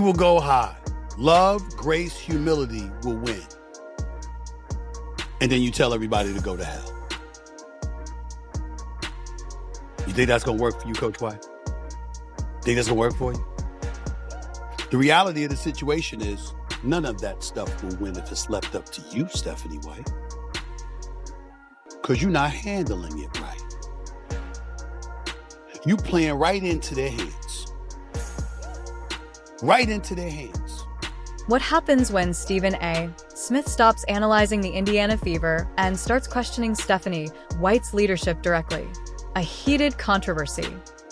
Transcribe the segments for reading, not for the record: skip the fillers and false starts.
will go high. Love, grace, humility will win. And then you tell everybody to go to hell. You think that's going to work for you, Coach White? Think that's going to work for you? The reality of the situation is none of that stuff will win if it's left up to you, Stephanie White. Because you're not handling it right. You playing right into their hands. Right into their hands. What happens when Stephen A. Smith stops analyzing the Indiana Fever and starts questioning Stephanie White's leadership directly? A heated controversy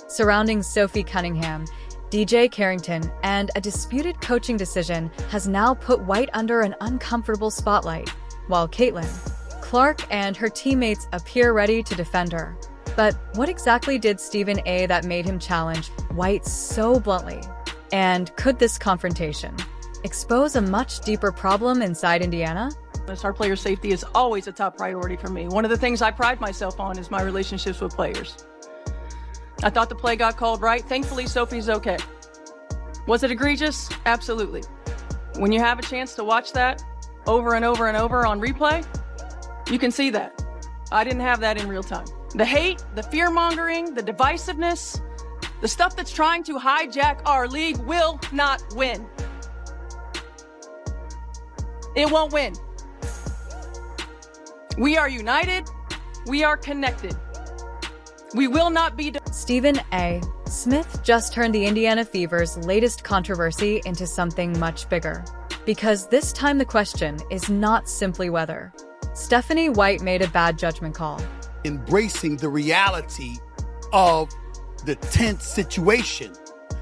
surrounding Sophie Cunningham, Dijonai Carrington, and a disputed coaching decision has now put White under an uncomfortable spotlight, while Caitlin Clark and her teammates appear ready to defend her. But what exactly did Stephen A. that made him challenge White so bluntly? And could this confrontation expose a much deeper problem inside Indiana? Our player safety is always a top priority for me. One of the things I pride myself on is my relationships with players. I thought the play got called right. Thankfully, Sophie's okay. Was it egregious? Absolutely. When you have a chance to watch that over and over and over on replay, you can see that. I didn't have that in real time. The hate, the fear-mongering, the divisiveness, the stuff that's trying to hijack our league will not win. It won't win. We are united. We are connected. We will not be... Stephen A. Smith just turned the Indiana Fever's latest controversy into something much bigger. Because this time the question is not simply whether Stephanie White made a bad judgment call. Embracing the reality of the tense situation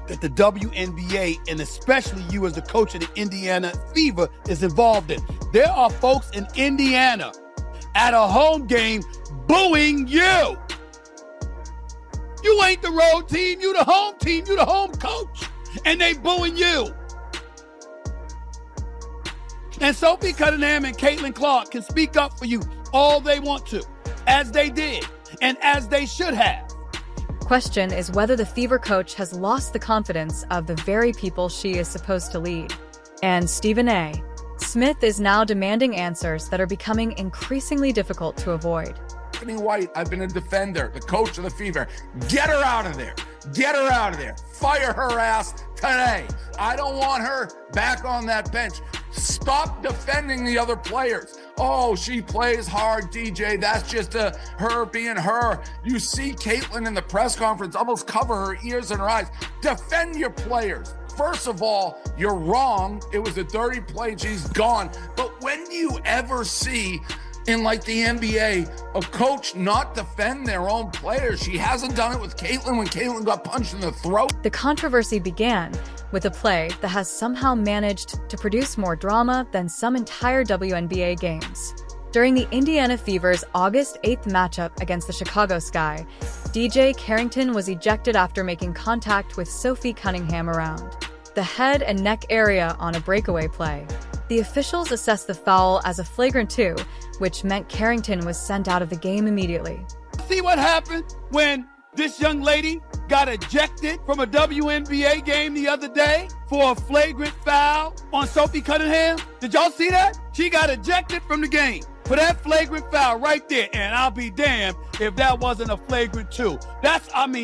that the WNBA, and especially you as the coach of the Indiana Fever, is involved in. There are folks in Indiana at a home game booing you. You ain't the road team, you the home team, you the home coach, and they booing you. And Sophie Cunningham and Caitlin Clark can speak up for you all they want to, as they did, and as they should have. Question is whether the Fever coach has lost the confidence of the very people she is supposed to lead. And Stephen A. Smith is now demanding answers that are becoming increasingly difficult to avoid. Stephanie White, I've been a defender, the coach of the Fever. Get her out of there. Get her out of there. Fire her ass today. I don't want her back on that bench. Stop defending the other players. Oh, she plays hard, DJ. That's just her being her. You see Caitlin in the press conference almost cover her ears and her eyes. Defend your players. First of all, you're wrong. It was a dirty play. She's gone. But when do you ever see in like the NBA, a coach not defend their own players? She hasn't done it with Caitlin when Caitlin got punched in the throat. The controversy began with a play that has somehow managed to produce more drama than some entire WNBA games. During the Indiana Fever's August 8th matchup against the Chicago Sky, Dijonai Carrington was ejected after making contact with Sophie Cunningham around the head and neck area on a breakaway play. The officials assessed the foul as a flagrant 2, which meant Carrington was sent out of the game immediately. See what happened when this young lady got ejected from a WNBA game the other day for a flagrant foul on Sophie Cunningham? Did y'all see that? She got ejected from the game for that flagrant foul right there. And I'll be damned if that wasn't a flagrant 2.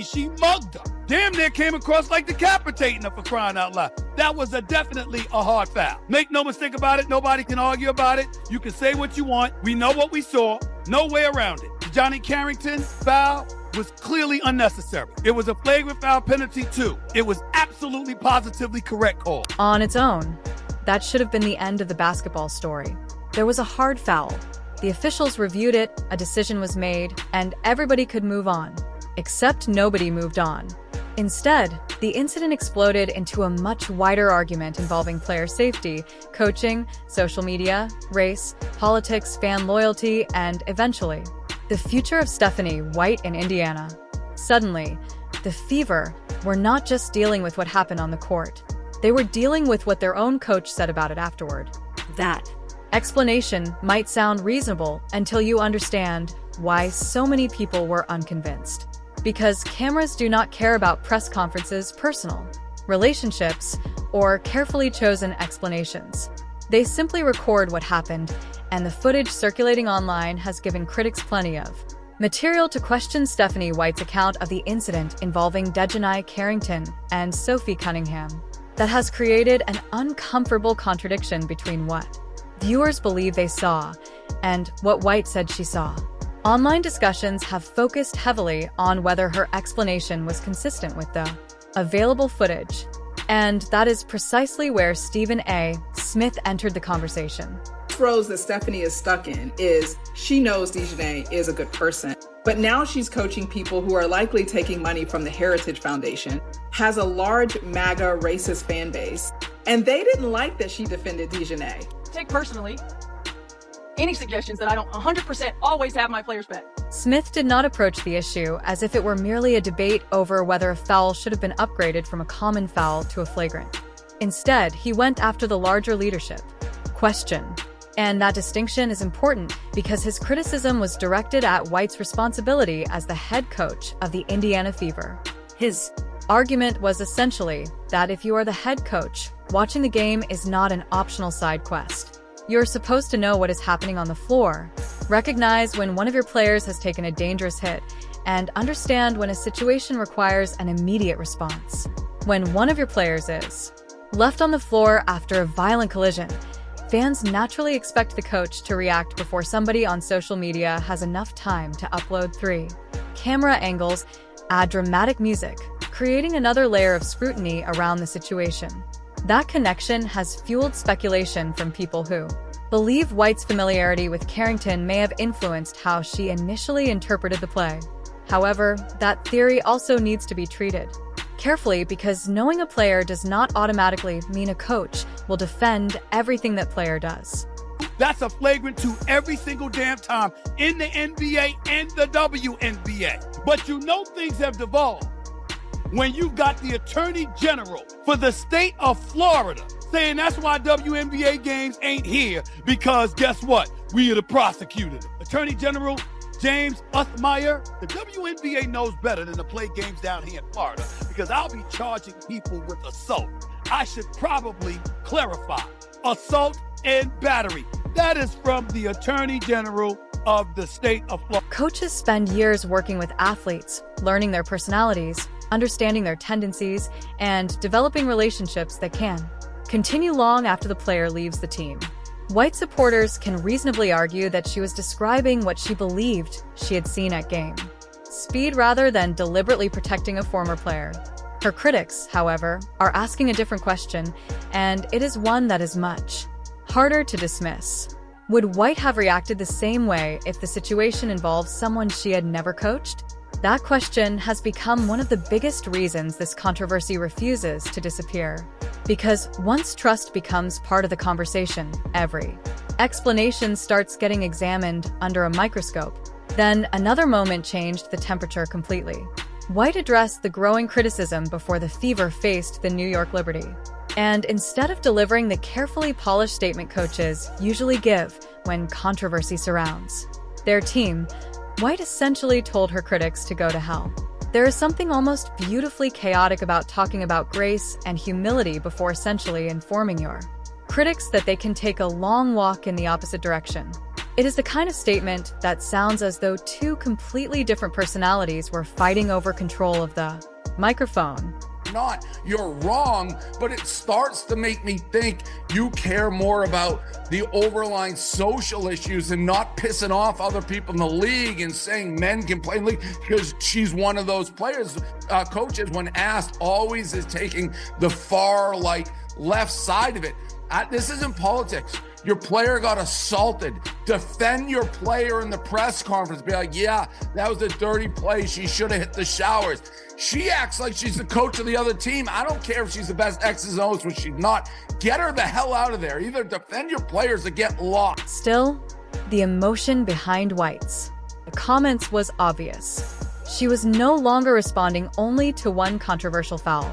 She mugged her. Damn near came across like decapitating her, for crying out loud. That was definitely a hard foul. Make no mistake about it. Nobody can argue about it. You can say what you want. We know what we saw. No way around it. Dijonai Carrington foul was clearly unnecessary. It was a flagrant foul penalty too. It was absolutely positively correct call. On its own, that should have been the end of the basketball story. There was a hard foul. The officials reviewed it, a decision was made, and everybody could move on. Except nobody moved on. Instead, the incident exploded into a much wider argument involving player safety, coaching, social media, race, politics, fan loyalty, and eventually, the future of Stephanie White in Indiana. Suddenly, the Fever were not just dealing with what happened on the court. They were dealing with what their own coach said about it afterward. That explanation might sound reasonable until you understand why so many people were unconvinced. Because cameras do not care about press conferences' personal relationships or carefully chosen explanations. They simply record what happened, and the footage circulating online has given critics plenty of material to question Stephanie White's account of the incident involving Dijonai Carrington and Sophie Cunningham. That has created an uncomfortable contradiction between what viewers believe they saw and what White said she saw. Online discussions have focused heavily on whether her explanation was consistent with the available footage. And that is precisely where Stephen A. Smith entered the conversation. Rose that Stephanie is stuck in is she knows Dijonai is a good person, but now she's coaching people who are likely taking money from the Heritage Foundation, has a large MAGA racist fan base, and they didn't like that she defended Dijonai. Take personally any suggestions that I don't 100% always have my players back. Smith did not approach the issue as if it were merely a debate over whether a foul should have been upgraded from a common foul to a flagrant. Instead, he went after the larger leadership question. And that distinction is important because his criticism was directed at White's responsibility as the head coach of the Indiana Fever. His argument was essentially that if you are the head coach, watching the game is not an optional side quest. You're supposed to know what is happening on the floor, recognize when one of your players has taken a dangerous hit, and understand when a situation requires an immediate response. When one of your players is left on the floor after a violent collision, fans naturally expect the coach to react before somebody on social media has enough time to upload 3 camera angles, add dramatic music, creating another layer of scrutiny around the situation. That connection has fueled speculation from people who believe White's familiarity with Carrington may have influenced how she initially interpreted the play. However, that theory also needs to be treated carefully because knowing a player does not automatically mean a coach will defend everything that player does. That's a flagrant 2 every single damn time in the NBA and the WNBA. But you know things have devolved when you got the Attorney General for the state of Florida saying that's why WNBA games ain't here because guess what? We are the prosecutors. Attorney General James Uthmeyer, the WNBA knows better than to play games down here in Florida because I'll be charging people with assault. I should probably clarify assault and battery. That is from the Attorney General of the state of Florida. Coaches spend years working with athletes, learning their personalities, understanding their tendencies, and developing relationships that can continue long after the player leaves the team. White supporters can reasonably argue that she was describing what she believed she had seen at game speed rather than deliberately protecting a former player. Her critics, however, are asking a different question, and it is one that is much harder to dismiss. Would White have reacted the same way if the situation involved someone she had never coached? That question has become one of the biggest reasons this controversy refuses to disappear. Because once trust becomes part of the conversation, every explanation starts getting examined under a microscope. Then another moment changed the temperature completely. White addressed the growing criticism before the Fever faced the New York Liberty. And instead of delivering the carefully polished statement coaches usually give when controversy surrounds their team, White essentially told her critics to go to hell. There is something almost beautifully chaotic about talking about grace and humility before essentially informing your critics that they can take a long walk in the opposite direction. It is the kind of statement that sounds as though 2 completely different personalities were fighting over control of the microphone. Not you're wrong, but it starts to make me think you care more about the overlying social issues and not pissing off other people in the league and saying men can play in the league because she's one of those players. Coaches, when asked, always is taking the far left side of it. This isn't politics. Your player got assaulted. Defend your player in the press conference. Be like, yeah, that was a dirty play. She should have hit the showers. She acts like she's the coach of the other team. I don't care if she's the best X's and O's, which she's not. Get her the hell out of there. Either defend your players or get lost. Still, the emotion behind White's comments was obvious. She was no longer responding only to one controversial foul.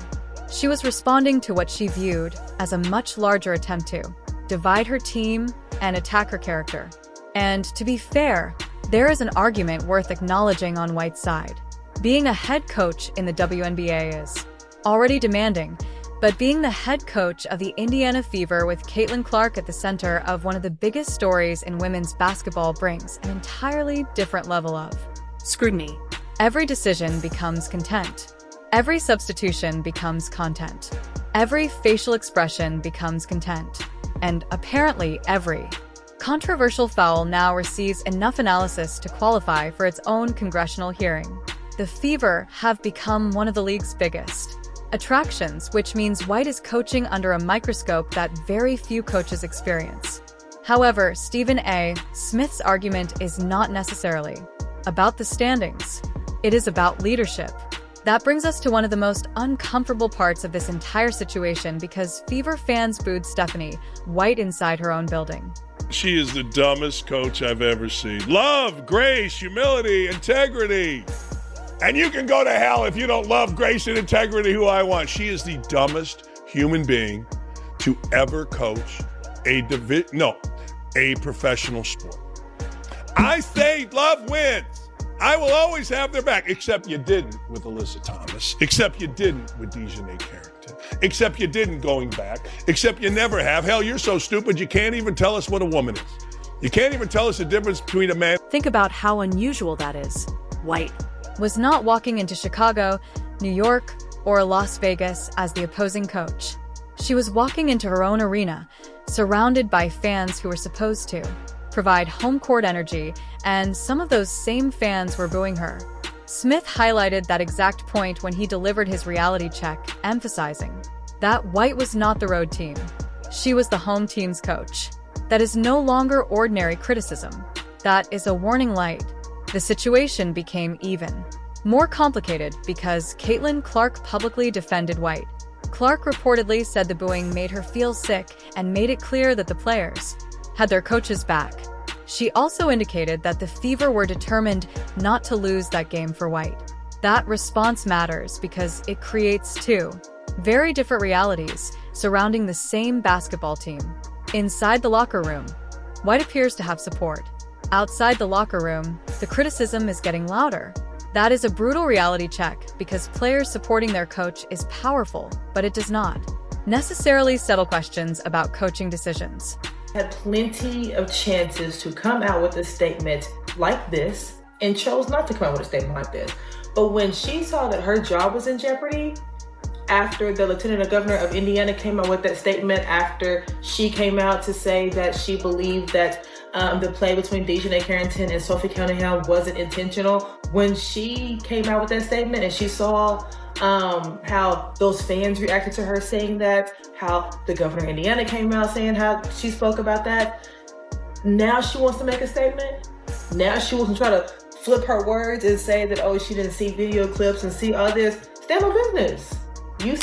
She was responding to what she viewed as a much larger attempt to divide her team and attack her character. And to be fair, there is an argument worth acknowledging on White's side. Being a head coach in the WNBA is already demanding, But being the head coach of the Indiana Fever with Caitlin Clark at the center of one of the biggest stories in women's basketball brings an entirely different level of scrutiny. Every decision becomes content. Every substitution becomes content. Every facial expression becomes content. And apparently every controversial foul now receives enough analysis to qualify for its own congressional hearing. The Fever have become one of the league's biggest attractions, which means White is coaching under a microscope that very few coaches experience. However, Stephen A. Smith's argument is not necessarily about the standings. It is about leadership. That brings us to one of the most uncomfortable parts of this entire situation because Fever fans booed Stephanie White inside her own building. She is the dumbest coach I've ever seen. Love, grace, humility, integrity. And you can go to hell if you don't love, grace, and integrity who I want. She is the dumbest human being to ever coach a professional sport. I say love wins. I will always have their back, except you didn't with Alyssa Thomas, except you didn't with Dijonai Carrington, except you didn't going back, except you never have. Hell, you're so stupid you can't even tell us what a woman is. You can't even tell us the difference between a man. Think about how unusual that is. White was not walking into Chicago, New York, or Las Vegas as the opposing coach. She was walking into her own arena, surrounded by fans who were supposed to provide home court energy, and some of those same fans were booing her. Smith highlighted that exact point when he delivered his reality check, emphasizing that White was not the road team. She was the home team's coach. That is no longer ordinary criticism. That is a warning light. The situation became even more complicated because Caitlin Clark publicly defended White. Clark reportedly said the booing made her feel sick and made it clear that the players had their coaches back. She also indicated that the Fever were determined not to lose that game for White. That response matters because it creates two very different realities surrounding the same basketball team. Inside the locker room, White appears to have support. Outside the locker room, the criticism is getting louder. That is a brutal reality check because players supporting their coach is powerful, but it does not necessarily settle questions about coaching decisions. Had plenty of chances to come out with a statement like this and chose not to come out with a statement like this. But when she saw that her job was in jeopardy, after the Lieutenant Governor of Indiana came out with that statement, after she came out to say that she believed that the play between Dijonai Carrington and Sophie Cunningham wasn't intentional, when she came out with that statement and she saw how those fans reacted to her saying that, how the governor of Indiana came out saying how she spoke about that, now she wants to make a statement. Now she wants to try to flip her words and say that, oh, she didn't see video clips and see all this. Stand on business.